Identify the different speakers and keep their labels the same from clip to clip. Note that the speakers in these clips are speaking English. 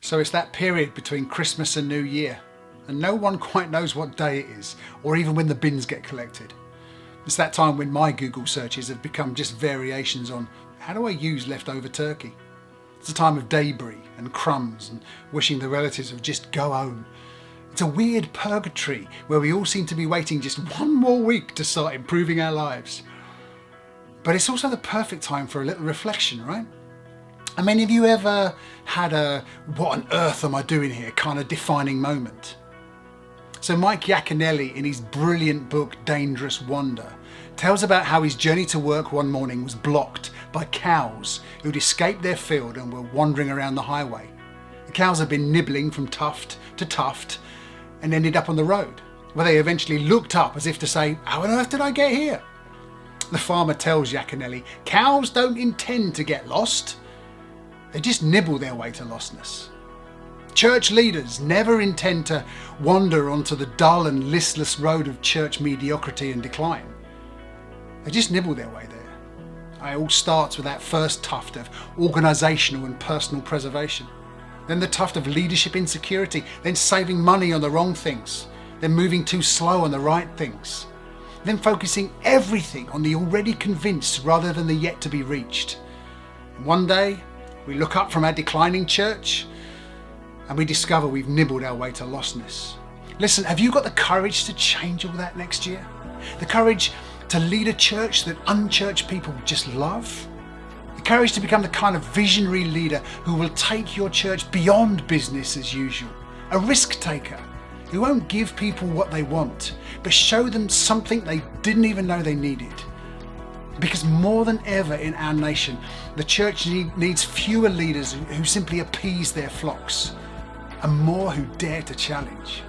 Speaker 1: So it's that period between Christmas and New Year, and no one quite knows what day it is, or even when the bins get collected. It's that time when my Google searches have become just variations on how do I use leftover turkey. It's a time of debris and crumbs and wishing the relatives would just go home. It's a weird purgatory where we all seem to be waiting just one more week to start improving our lives. But it's also the perfect time for a little reflection, right? I mean, have you ever had a what on earth am I doing here kind of defining moment? So Mike Yaconelli, in his brilliant book Dangerous Wander, tells about how his journey to work one morning was blocked by cows who'd escaped their field and were wandering around the highway. The cows had been nibbling from tuft to tuft and ended up on the road, where they eventually looked up as if to say, how on earth did I get here? The farmer tells Yaconelli, cows don't intend to get lost. They just nibble their way to lostness. Church leaders never intend to wander onto the dull and listless road of church mediocrity and decline. They just nibble their way there. It all starts with that first tuft of organisational and personal preservation. Then the tuft of leadership insecurity, then saving money on the wrong things, then moving too slow on the right things, then focusing everything on the already convinced rather than the yet to be reached. And one day, we look up from our declining church and we discover we've nibbled our way to lostness. Listen, have you got the courage to change all that next year? The courage to lead a church that unchurched people just love? The courage to become the kind of visionary leader who will take your church beyond business as usual? A risk taker who won't give people what they want, but show them something they didn't even know they needed. Because more than ever in our nation, the church needs fewer leaders who simply appease their flocks, and more who dare to challenge.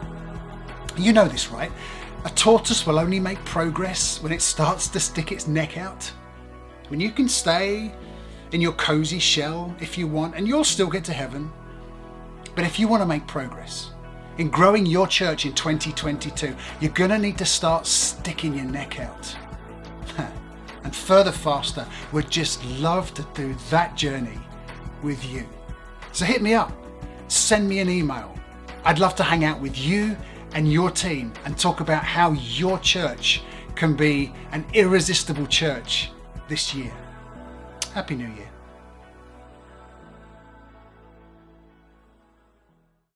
Speaker 1: You know this, right? A tortoise will only make progress when it starts to stick its neck out. I mean, you can stay in your cozy shell if you want, and you'll still get to heaven. But if you want to make progress in growing your church in 2022, you're going to need to start sticking your neck out. And further faster, we'd just love to do that journey with you. So hit me up, send me an email. I'd love to hang out with you and your team and talk about how your church can be an irresistible church this year. Happy New Year.